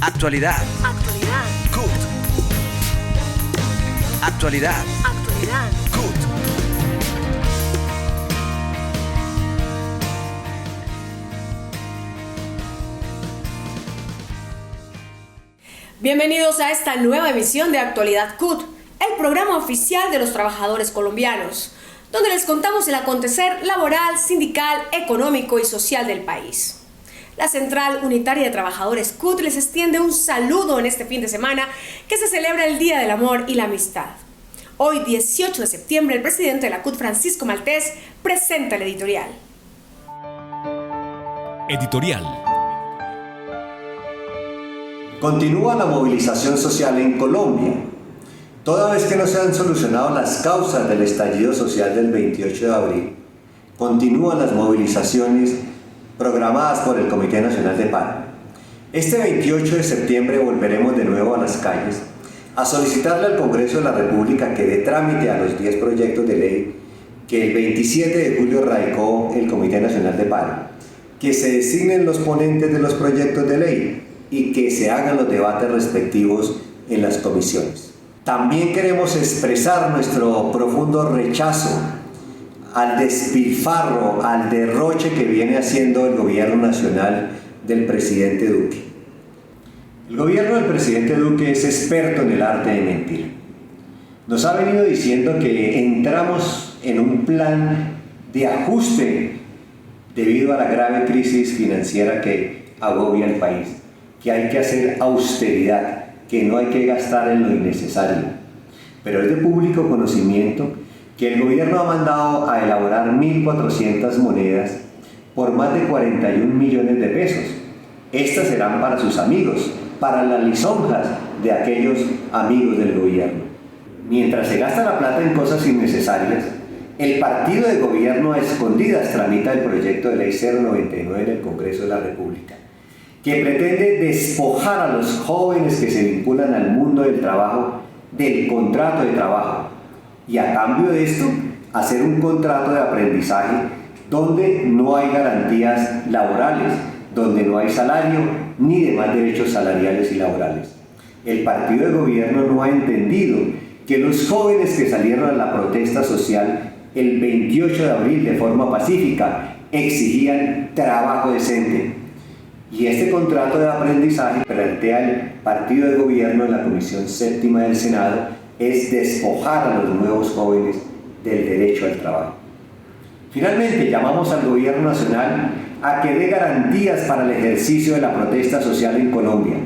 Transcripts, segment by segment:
Actualidad. Actualidad. CUT. Actualidad. Actualidad. CUT. Bienvenidos a esta nueva emisión de Actualidad CUT, el programa oficial de los trabajadores colombianos, donde les contamos el acontecer laboral, sindical, económico y social del país. La Central Unitaria de Trabajadores CUT les extiende un saludo en este fin de semana que se celebra el Día del Amor y la Amistad. Hoy, 18 de septiembre, el presidente de la CUT, Francisco Maltés, presenta el editorial. Editorial. Continúa la movilización social en Colombia. Toda vez que no se han solucionado las causas del estallido social del 28 de abril, continúan las movilizaciones programadas por el Comité Nacional de Paro. Este 28 de septiembre volveremos de nuevo a las calles a solicitarle al Congreso de la República que dé trámite a los 10 proyectos de ley que el 27 de julio radicó el Comité Nacional de Paro, que se designen los ponentes de los proyectos de ley y que se hagan los debates respectivos en las comisiones. También queremos expresar nuestro profundo rechazo al despilfarro, al derroche que viene haciendo el gobierno nacional del presidente Duque. El gobierno del presidente Duque es experto en el arte de mentir. Nos ha venido diciendo que entramos en un plan de ajuste debido a la grave crisis financiera que agobia el país, que hay que hacer austeridad, que no hay que gastar en lo innecesario. Pero es de público conocimiento que el gobierno ha mandado a elaborar 1.400 monedas por más de 41 millones de pesos. Estas serán para sus amigos, para las lisonjas de aquellos amigos del gobierno. Mientras se gasta la plata en cosas innecesarias, el partido de gobierno a escondidas tramita el proyecto de ley 099 en el Congreso de la República, que pretende despojar a los jóvenes que se vinculan al mundo del trabajo del contrato de trabajo y a cambio de esto hacer un contrato de aprendizaje donde no hay garantías laborales, donde no hay salario ni demás derechos salariales y laborales. El partido de gobierno no ha entendido que los jóvenes que salieron a la protesta social el 28 de abril de forma pacífica exigían trabajo decente. Y este contrato de aprendizaje plantea el partido de gobierno en la Comisión Séptima del Senado es despojar a los nuevos jóvenes del derecho al trabajo. Finalmente, llamamos al gobierno nacional a que dé garantías para el ejercicio de la protesta social en Colombia,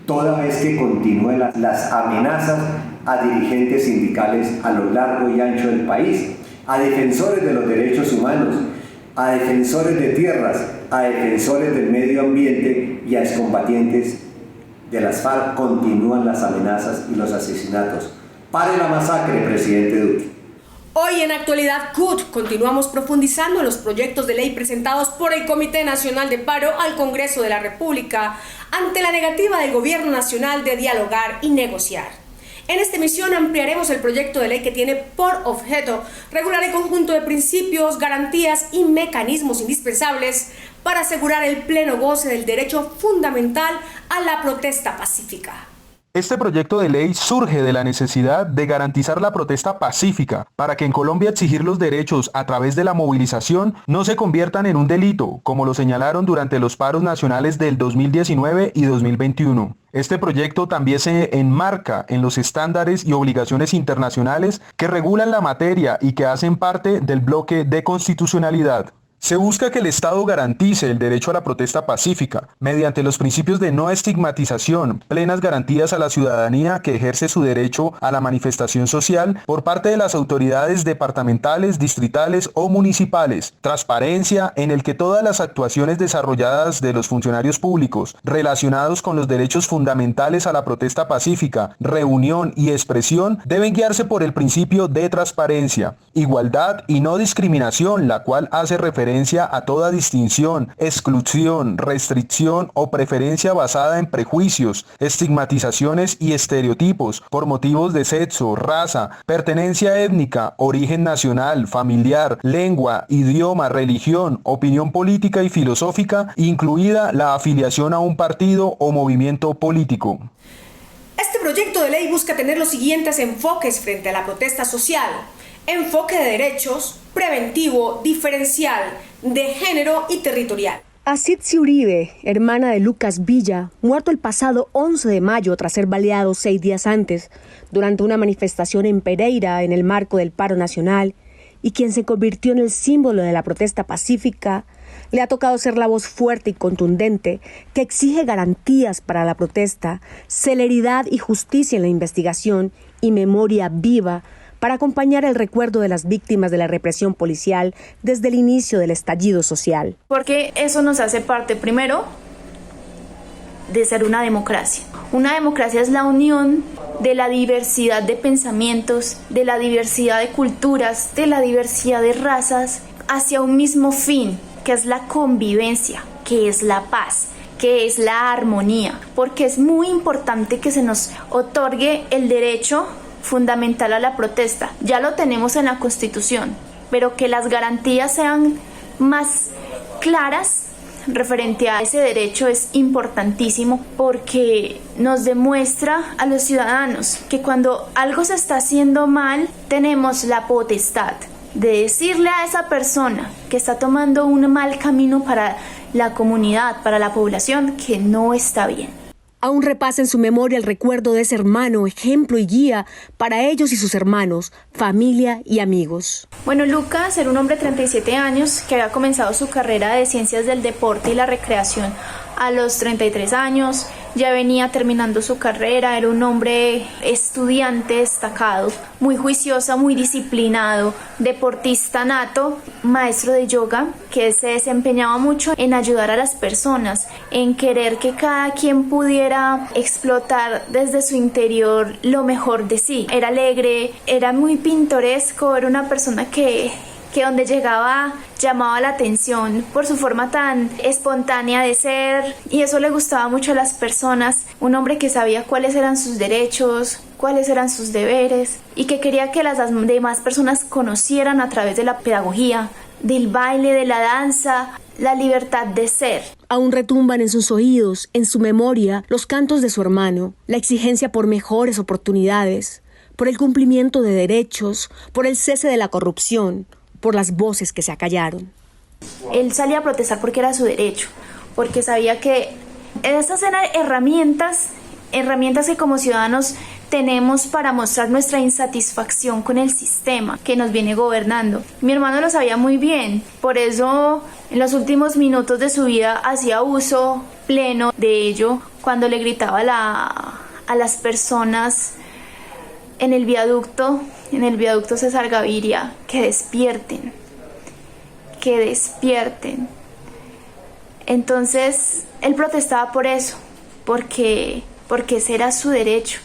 toda vez que continúen las amenazas a dirigentes sindicales a lo largo y ancho del país, a defensores de los derechos humanos, a defensores de tierras, a defensores del medio ambiente y a excombatientes de las FARC. Continúan las amenazas y los asesinatos. ¡Pare la masacre, presidente Duque! Hoy en Actualidad CUT continuamos profundizando en los proyectos de ley presentados por el Comité Nacional de Paro al Congreso de la República ante la negativa del Gobierno Nacional de dialogar y negociar. En esta emisión ampliaremos el proyecto de ley que tiene por objeto regular el conjunto de principios, garantías y mecanismos indispensables para asegurar el pleno goce del derecho fundamental a la protesta pacífica. Este proyecto de ley surge de la necesidad de garantizar la protesta pacífica para que en Colombia exigir los derechos a través de la movilización no se conviertan en un delito, como lo señalaron durante los paros nacionales del 2019 y 2021. Este proyecto también se enmarca en los estándares y obligaciones internacionales que regulan la materia y que hacen parte del bloque de constitucionalidad. Se busca que el Estado garantice el derecho a la protesta pacífica mediante los principios de no estigmatización, plenas garantías a la ciudadanía que ejerce su derecho a la manifestación social por parte de las autoridades departamentales, distritales o municipales, transparencia en el que todas las actuaciones desarrolladas de los funcionarios públicos relacionados con los derechos fundamentales a la protesta pacífica, reunión y expresión deben guiarse por el principio de transparencia, igualdad y no discriminación, la cual hace referencia referencia a toda distinción, exclusión, restricción o preferencia basada en prejuicios, estigmatizaciones y estereotipos por motivos de sexo, raza, pertenencia étnica, origen nacional, familiar, lengua, idioma, religión, opinión política y filosófica, incluida la afiliación a un partido o movimiento político. Este proyecto de ley busca tener los siguientes enfoques frente a la protesta social: enfoque de derechos, preventivo, diferencial, de género y territorial. A Sitsi Uribe, hermana de Lucas Villa, muerto el pasado 11 de mayo tras ser baleado 6 días antes, durante una manifestación en Pereira en el marco del paro nacional, y quien se convirtió en el símbolo de la protesta pacífica, le ha tocado ser la voz fuerte y contundente que exige garantías para la protesta, celeridad y justicia en la investigación y memoria viva para acompañar el recuerdo de las víctimas de la represión policial desde el inicio del estallido social. Porque eso nos hace parte, primero, de ser una democracia. Una democracia es la unión de la diversidad de pensamientos, de la diversidad de culturas, de la diversidad de razas, hacia un mismo fin, que es la convivencia, que es la paz, que es la armonía, porque es muy importante que se nos otorgue el derecho fundamental a la protesta. Ya lo tenemos en la Constitución, pero que las garantías sean más claras referente a ese derecho es importantísimo, porque nos demuestra a los ciudadanos que cuando algo se está haciendo mal, tenemos la potestad de decirle a esa persona que está tomando un mal camino para la comunidad, para la población, que no está bien. Aún repasa en su memoria el recuerdo de ese hermano, ejemplo y guía para ellos y sus hermanos, familia y amigos. Bueno, Lucas era un hombre de 37 años que había comenzado su carrera de ciencias del deporte y la recreación a los 33 años, ya venía terminando su carrera, era un hombre estudiante destacado, muy juicioso, muy disciplinado, deportista nato, maestro de yoga, que se desempeñaba mucho en ayudar a las personas, en querer que cada quien pudiera explotar desde su interior lo mejor de sí. Era alegre, era muy pintoresco, era una persona que donde llegaba llamaba la atención por su forma tan espontánea de ser, y eso le gustaba mucho a las personas. Un hombre que sabía cuáles eran sus derechos, cuáles eran sus deberes, y que quería que las demás personas conocieran a través de la pedagogía, del baile, de la danza, la libertad de ser. Aún retumban en sus oídos, en su memoria, los cantos de su hermano, la exigencia por mejores oportunidades, por el cumplimiento de derechos, por el cese de la corrupción, por las voces que se acallaron. Él salía a protestar porque era su derecho, porque sabía que esas eran herramientas que como ciudadanos tenemos para mostrar nuestra insatisfacción con el sistema que nos viene gobernando. Mi hermano lo sabía muy bien, por eso en los últimos minutos de su vida hacía uso pleno de ello, cuando le gritaba a las personas en el viaducto César Gaviria, que despierten. Entonces, él protestaba por eso, porque ese era su derecho.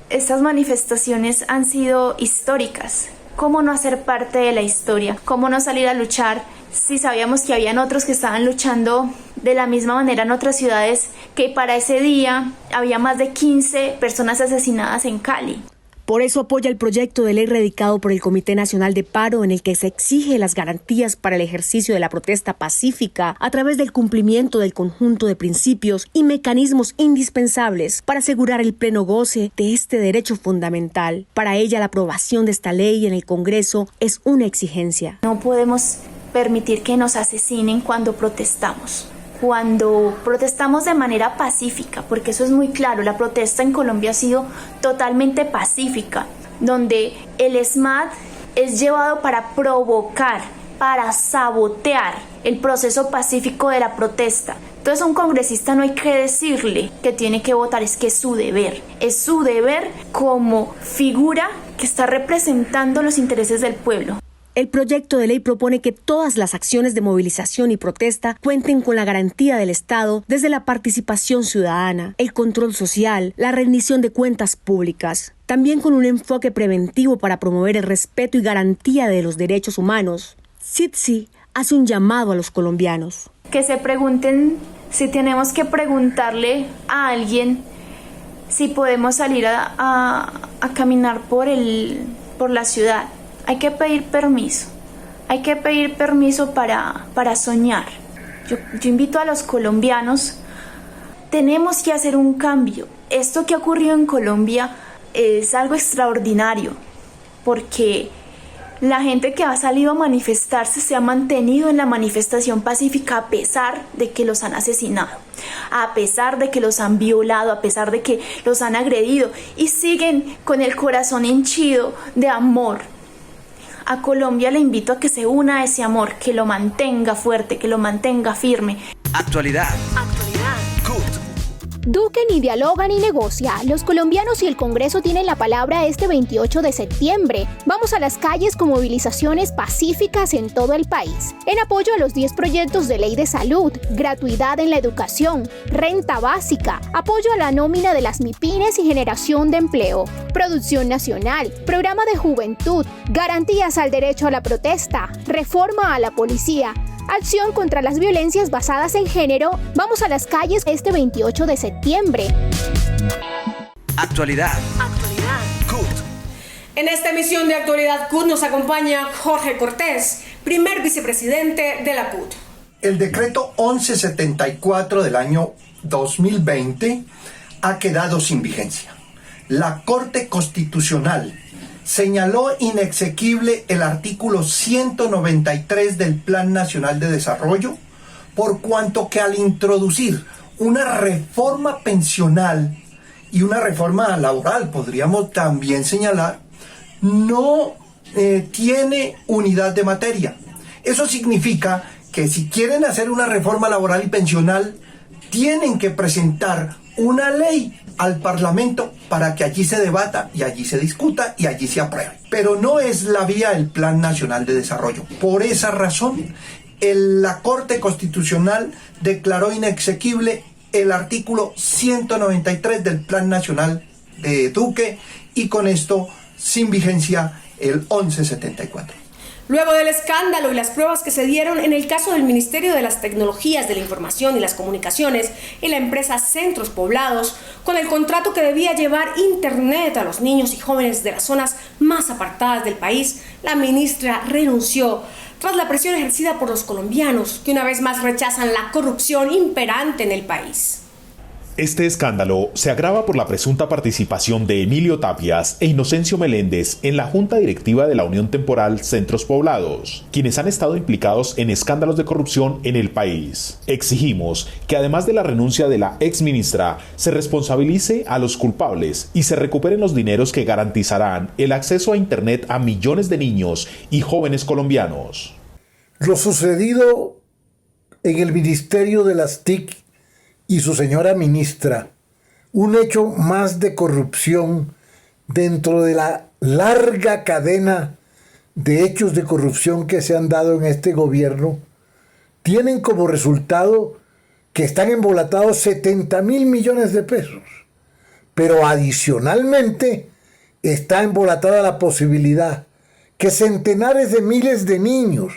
Estas manifestaciones han sido históricas. ¿Cómo no hacer parte de la historia? ¿Cómo no salir a luchar si sabíamos que habían otros que estaban luchando de la misma manera en otras ciudades, que para ese día había más de 15 personas asesinadas en Cali? Por eso apoya el proyecto de ley radicado por el Comité Nacional de Paro, en el que se exige las garantías para el ejercicio de la protesta pacífica a través del cumplimiento del conjunto de principios y mecanismos indispensables para asegurar el pleno goce de este derecho fundamental. Para ella, la aprobación de esta ley en el Congreso es una exigencia. No podemos permitir que nos asesinen cuando protestamos. Cuando protestamos de manera pacífica, porque eso es muy claro, la protesta en Colombia ha sido totalmente pacífica, donde el ESMAD es llevado para provocar, para sabotear el proceso pacífico de la protesta. Entonces a un congresista no hay que decirle que tiene que votar, es que es su deber como figura que está representando los intereses del pueblo. El proyecto de ley propone que todas las acciones de movilización y protesta cuenten con la garantía del Estado desde la participación ciudadana, el control social, la rendición de cuentas públicas, también con un enfoque preventivo para promover el respeto y garantía de los derechos humanos. Sitsi hace un llamado a los colombianos. Que se pregunten si tenemos que preguntarle a alguien si podemos salir a caminar por la ciudad. Hay que pedir permiso. Hay que pedir permiso para soñar. Yo invito a los colombianos, tenemos que hacer un cambio. Esto que ha ocurrido en Colombia es algo extraordinario, porque la gente que ha salido a manifestarse se ha mantenido en la manifestación pacífica a pesar de que los han asesinado, a pesar de que los han violado, a pesar de que los han agredido, y siguen con el corazón henchido de amor. A Colombia le invito a que se una a ese amor, que lo mantenga fuerte, que lo mantenga firme. Actualidad. Duque ni dialoga ni negocia. Los colombianos y el Congreso tienen la palabra este 28 de septiembre. Vamos a las calles con movilizaciones pacíficas en todo el país, en apoyo a los 10 proyectos de ley de salud, gratuidad en la educación, renta básica, apoyo a la nómina de las MIPYMES y generación de empleo, producción nacional, programa de juventud, garantías al derecho a la protesta, reforma a la policía, acción contra las violencias basadas en género. Vamos a las calles este 28 de septiembre. Actualidad. CUT. En esta emisión de Actualidad CUT nos acompaña Jorge Cortés, primer vicepresidente de la CUT. El decreto 1174 del año 2020 ha quedado sin vigencia. La Corte Constitucional señaló inexequible el artículo 193 del Plan Nacional de Desarrollo, por cuanto que al introducir una reforma pensional y una reforma laboral, podríamos también señalar, no tiene unidad de materia. Eso significa que si quieren hacer una reforma laboral y pensional, tienen que presentar una ley al Parlamento para que allí se debata y allí se discuta y allí se apruebe. Pero no es la vía el Plan Nacional de Desarrollo. Por esa razón, la Corte Constitucional declaró inexequible el artículo 193 del Plan Nacional de Duque y con esto sin vigencia el 1174. Luego del escándalo y las pruebas que se dieron en el caso del Ministerio de las Tecnologías de la Información y las Comunicaciones y la empresa Centros Poblados, con el contrato que debía llevar Internet a los niños y jóvenes de las zonas más apartadas del país, la ministra renunció tras la presión ejercida por los colombianos, que una vez más rechazan la corrupción imperante en el país. Este escándalo se agrava por la presunta participación de Emilio Tapias e Inocencio Meléndez en la Junta Directiva de la Unión Temporal Centros Poblados, quienes han estado implicados en escándalos de corrupción en el país. Exigimos que además de la renuncia de la exministra, se responsabilice a los culpables y se recuperen los dineros que garantizarán el acceso a Internet a millones de niños y jóvenes colombianos. Lo sucedido en el Ministerio de las TIC y su señora ministra, un hecho más de corrupción dentro de la larga cadena de hechos de corrupción que se han dado en este gobierno, tienen como resultado que están embolatados 70.000 millones de pesos. Pero adicionalmente está embolatada la posibilidad que centenares de miles de niños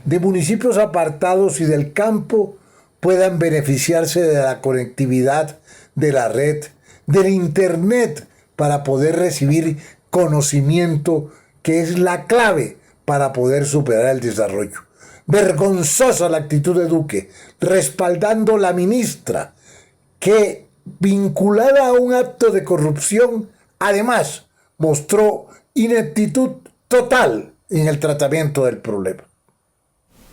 de municipios apartados y del campo puedan beneficiarse de la conectividad, de la red, del Internet, para poder recibir conocimiento que es la clave para poder superar el desarrollo. Vergonzosa la actitud de Duque, respaldando la ministra, que vinculada a un acto de corrupción, además mostró ineptitud total en el tratamiento del problema.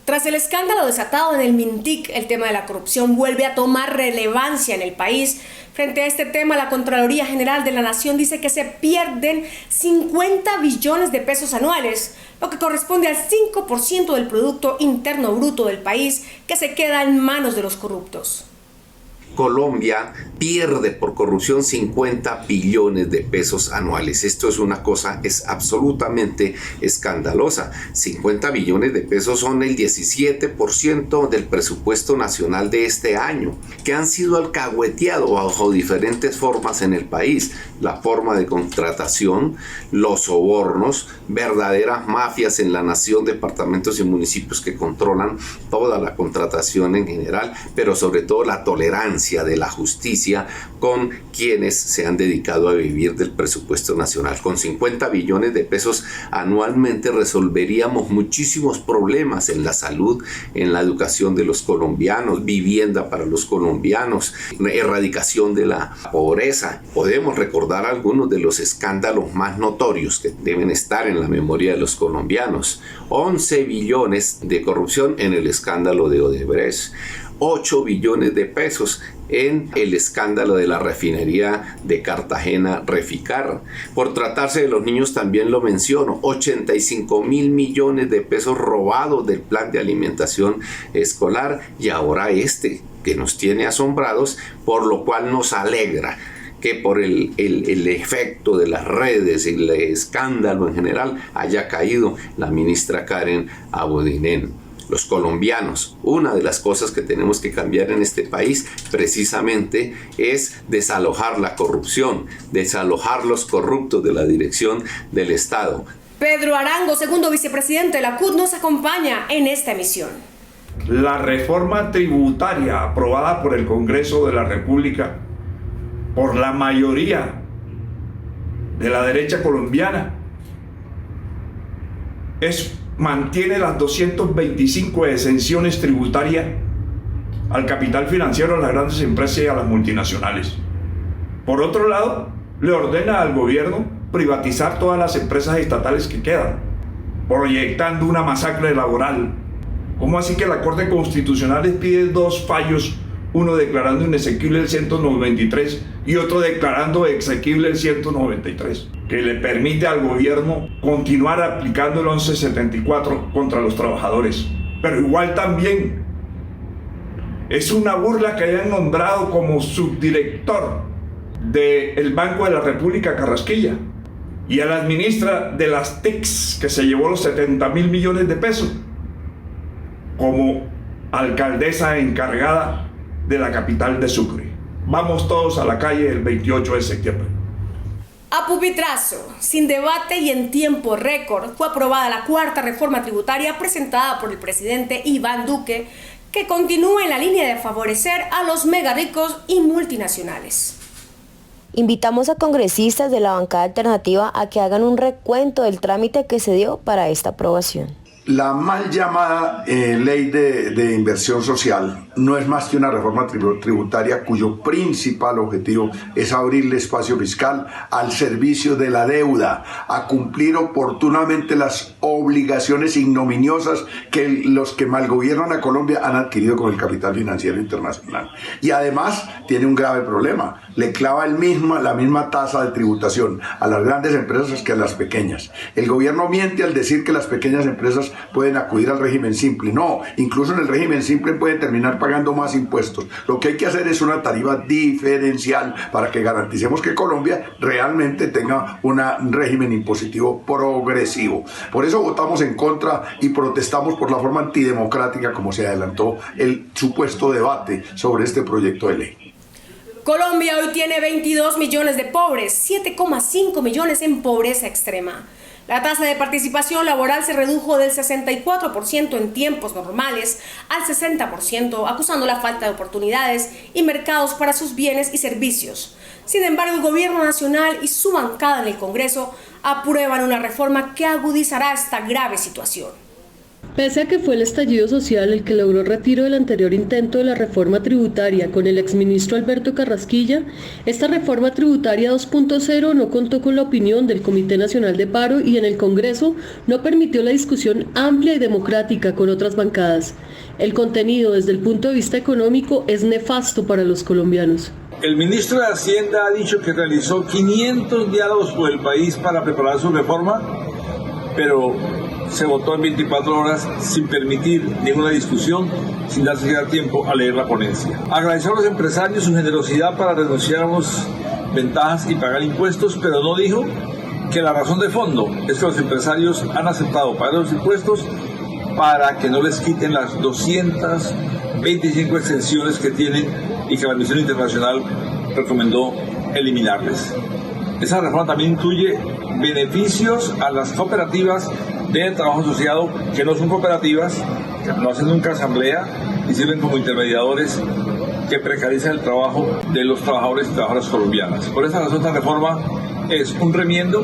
Tras el escándalo desatado en el MINTIC, el tema de la corrupción vuelve a tomar relevancia en el país. Frente a este tema, la Contraloría General de la Nación dice que se pierden 50 billones de pesos anuales, lo que corresponde al 5% del Producto Interno Bruto del país, que se queda en manos de los corruptos. Colombia pierde por corrupción 50 billones de pesos anuales. Esto es una cosa, es absolutamente escandalosa. 50 billones de pesos son el 17% del presupuesto nacional de este año, que han sido alcahueteados bajo diferentes formas en el país. La forma de contratación, los sobornos, verdaderas mafias en la nación, departamentos y municipios que controlan toda la contratación en general, pero sobre todo la tolerancia de la justicia con quienes se han dedicado a vivir del presupuesto nacional. Con 50 billones de pesos anualmente resolveríamos muchísimos problemas en la salud, en la educación de los colombianos, vivienda para los colombianos, erradicación de la pobreza. Podemos recordar algunos de los escándalos más notorios que deben estar en la memoria de los colombianos. 11 billones de corrupción en el escándalo de Odebrecht, 8 billones de pesos en el escándalo de la refinería de Cartagena Reficar. Por tratarse de los niños también lo menciono, 85.000 millones de pesos robados del plan de alimentación escolar, y ahora que nos tiene asombrados, por lo cual nos alegra que por el efecto de las redes y el escándalo en general haya caído la ministra Karen Abudinen. Los colombianos, una de las cosas que tenemos que cambiar en este país precisamente es desalojar la corrupción, desalojar los corruptos de la dirección del Estado. Pedro Arango, segundo vicepresidente de la CUT, nos acompaña en esta emisión. La reforma tributaria aprobada por el Congreso de la República, por la mayoría de la derecha colombiana, mantiene las 225 exenciones tributarias al capital financiero, a las grandes empresas y a las multinacionales. Por otro lado, le ordena al gobierno privatizar todas las empresas estatales que quedan, proyectando una masacre laboral. ¿Cómo así que la Corte Constitucional les pide dos fallos, uno declarando inexequible el 193 y otro declarando exequible el 193, que le permite al gobierno continuar aplicando el 1174 contra los trabajadores? Pero igual también es una burla que hayan nombrado como subdirector del Banco de la República Carrasquilla y a la ministra de las TICs, que se llevó los 70.000 millones de pesos, como alcaldesa encargada de la capital de Sucre. Vamos todos a la calle el 28 de septiembre. A pupitrazo, sin debate y en tiempo récord, fue aprobada la cuarta reforma tributaria presentada por el presidente Iván Duque, que continúa en la línea de favorecer a los mega ricos y multinacionales. Invitamos a congresistas de la bancada alternativa a que hagan un recuento del trámite que se dio para esta aprobación. La mal llamada ley de inversión social no es más que una reforma tributaria cuyo principal objetivo es abrirle espacio fiscal al servicio de la deuda, a cumplir oportunamente las obligaciones ignominiosas que los que malgobiernan a Colombia han adquirido con el capital financiero internacional. Y además tiene un grave problema, le clava la misma tasa de tributación a las grandes empresas que a las pequeñas. El gobierno miente al decir que las pequeñas empresas pueden acudir al régimen simple. No, incluso en el régimen simple pueden terminar pagando más impuestos. Lo que hay que hacer es una tarifa diferencial para que garanticemos que Colombia realmente tenga un régimen impositivo progresivo. Por eso votamos en contra y protestamos por la forma antidemocrática como se adelantó el supuesto debate sobre este proyecto de ley. Colombia hoy tiene 22 millones de pobres, 7,5 millones en pobreza extrema. La tasa de participación laboral se redujo del 64% en tiempos normales al 60%, acusando la falta de oportunidades y mercados para sus bienes y servicios. Sin embargo, el gobierno nacional y su bancada en el Congreso aprueban una reforma que agudizará esta grave situación. Pese a que fue el estallido social el que logró el retiro del anterior intento de la reforma tributaria con el exministro Alberto Carrasquilla, esta reforma tributaria 2.0 no contó con la opinión del Comité Nacional de Paro y en el Congreso no permitió la discusión amplia y democrática con otras bancadas. El contenido desde el punto de vista económico es nefasto para los colombianos. El ministro de Hacienda ha dicho que realizó 500 diálogos por el país para preparar su reforma, pero se votó en 24 horas sin permitir ninguna discusión, sin darse tiempo a leer la ponencia. Agradeció a los empresarios su generosidad para renunciar a unas ventajas y pagar impuestos, pero no dijo que la razón de fondo es que los empresarios han aceptado pagar los impuestos para que no les quiten las 225 exenciones que tienen y que la Misión Internacional recomendó eliminarles. Esa reforma también incluye beneficios a las cooperativas de trabajo asociado que no son cooperativas, que no hacen nunca asamblea y sirven como intermediadores que precarizan el trabajo de los trabajadores y trabajadoras colombianas. Por esa razón, esta reforma es un remiendo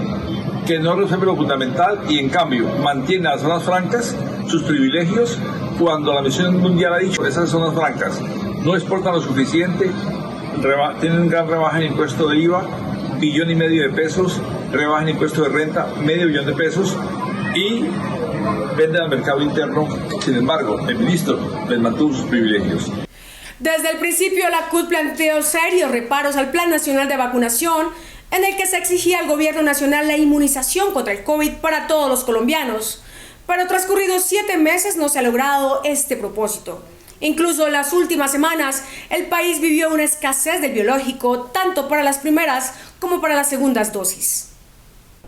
que no resuelve lo fundamental y en cambio mantiene a las zonas francas sus privilegios cuando la Misión Mundial ha dicho que esas zonas francas no exportan lo suficiente, tienen gran rebaja en impuesto de IVA, $1,5 billones de pesos, rebaja en impuesto de renta, $500 millones de pesos y venden al mercado interno. Sin embargo, el ministro les mantuvo sus privilegios. Desde el principio, la CUT planteó serios reparos al Plan Nacional de Vacunación, en el que se exigía al gobierno nacional la inmunización contra el COVID para todos los colombianos. Pero transcurridos 7 meses no se ha logrado este propósito. Incluso en las últimas semanas, el país vivió una escasez del biológico, tanto para las primeras como para las segundas dosis.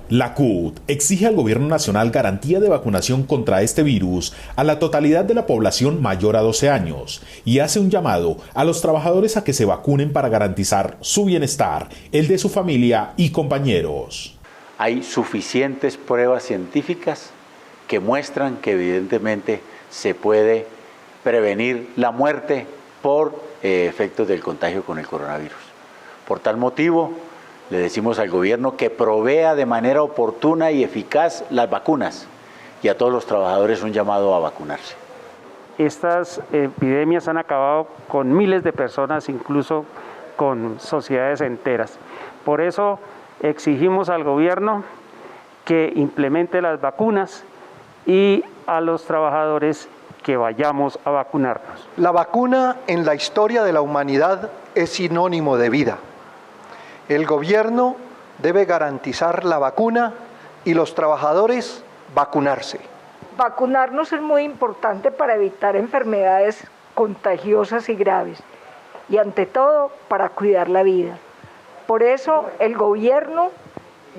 La CUT exige al gobierno nacional garantía de vacunación contra este virus a la totalidad de la población mayor a 12 años y hace un llamado a los trabajadores a que se vacunen para garantizar su bienestar, el de su familia y compañeros. Hay suficientes pruebas científicas que muestran que evidentemente se puede prevenir la muerte por efectos del contagio con el coronavirus. Por tal motivo, le decimos al gobierno que provea de manera oportuna y eficaz las vacunas y a todos los trabajadores un llamado a vacunarse. Estas epidemias han acabado con miles de personas, incluso con sociedades enteras. Por eso exigimos al gobierno que implemente las vacunas y a los trabajadores que vayamos a vacunarnos. La vacuna en la historia de la humanidad es sinónimo de vida. El gobierno debe garantizar la vacuna y los trabajadores vacunarse. Vacunarnos es muy importante para evitar enfermedades contagiosas y graves y ante todo para cuidar la vida. Por eso el gobierno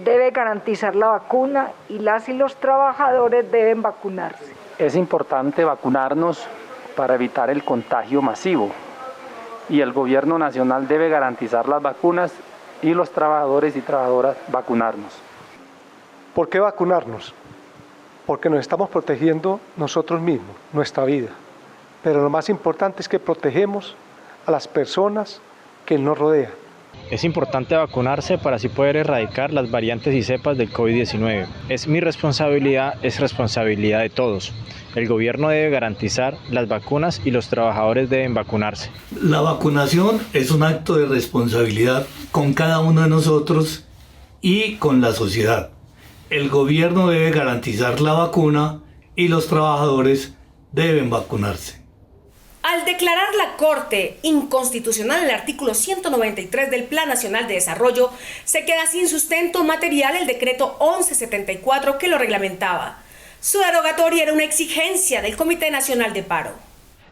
debe garantizar la vacuna y las y los trabajadores deben vacunarse. Es importante vacunarnos para evitar el contagio masivo y el gobierno nacional debe garantizar las vacunas y los trabajadores y trabajadoras vacunarnos. ¿Por qué vacunarnos? Porque nos estamos protegiendo nosotros mismos, nuestra vida. Pero lo más importante es que protegemos a las personas que nos rodean. Es importante vacunarse para así poder erradicar las variantes y cepas del COVID-19. Es mi responsabilidad, es responsabilidad de todos. El gobierno debe garantizar las vacunas y los trabajadores deben vacunarse. La vacunación es un acto de responsabilidad con cada uno de nosotros y con la sociedad. El gobierno debe garantizar la vacuna y los trabajadores deben vacunarse. Al declarar la Corte inconstitucional el artículo 193 del Plan Nacional de Desarrollo, se queda sin sustento material el decreto 1174 que lo reglamentaba. Su derogatoria era una exigencia del Comité Nacional de Paro.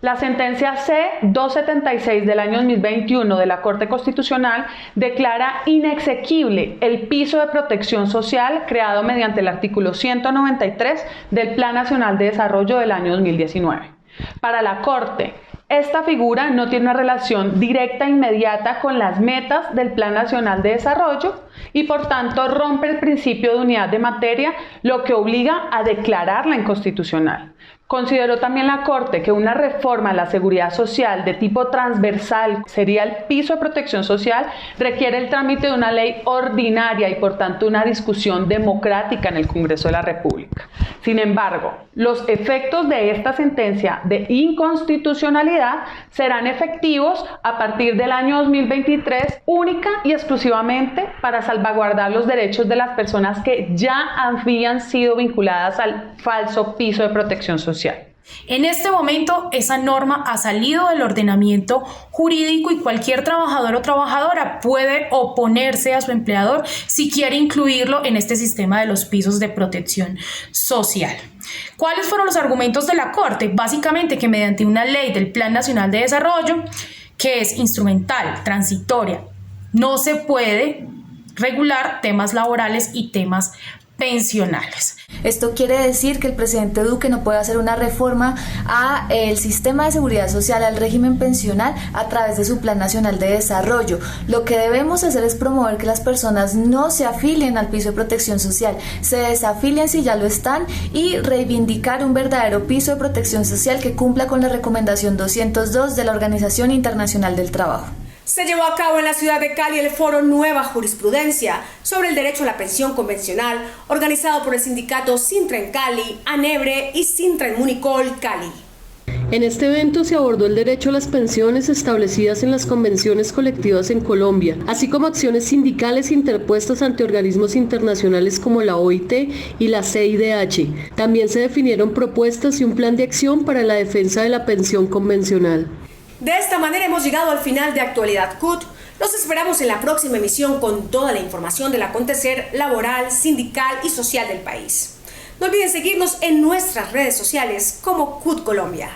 La sentencia C-276 del año 2021 de la Corte Constitucional declara inexequible el piso de protección social creado mediante el artículo 193 del Plan Nacional de Desarrollo del año 2019. Para la Corte, esta figura no tiene una relación directa e inmediata con las metas del Plan Nacional de Desarrollo y por tanto rompe el principio de unidad de materia, lo que obliga a declararla inconstitucional. Consideró también la Corte que una reforma a la seguridad social de tipo transversal sería el piso de protección social, requiere el trámite de una ley ordinaria y por tanto una discusión democrática en el Congreso de la República. Sin embargo, los efectos de esta sentencia de inconstitucionalidad serán efectivos a partir del año 2023, única y exclusivamente para salvaguardar los derechos de las personas que ya habían sido vinculadas al falso piso de protección social. En este momento, esa norma ha salido del ordenamiento jurídico y cualquier trabajador o trabajadora puede oponerse a su empleador si quiere incluirlo en este sistema de los pisos de protección social. ¿Cuáles fueron los argumentos de la Corte? Básicamente que mediante una ley del Plan Nacional de Desarrollo, que es instrumental, transitoria, no se puede regular temas laborales y temas pensionales. Esto quiere decir que el presidente Duque no puede hacer una reforma al sistema de seguridad social, al régimen pensional, a través de su Plan Nacional de Desarrollo. Lo que debemos hacer es promover que las personas no se afilien al piso de protección social, se desafilien si ya lo están y reivindicar un verdadero piso de protección social que cumpla con la recomendación 202 de la Organización Internacional del Trabajo. Se llevó a cabo en la ciudad de Cali el foro Nueva Jurisprudencia sobre el derecho a la pensión convencional, organizado por el sindicato Sintra en Cali, ANEBRE y Sintra en Municol, Cali. En este evento se abordó el derecho a las pensiones establecidas en las convenciones colectivas en Colombia, así como acciones sindicales interpuestas ante organismos internacionales como la OIT y la CIDH. También se definieron propuestas y un plan de acción para la defensa de la pensión convencional. De esta manera hemos llegado al final de Actualidad CUT. Los esperamos en la próxima emisión con toda la información del acontecer laboral, sindical y social del país. No olviden seguirnos en nuestras redes sociales como CUT Colombia.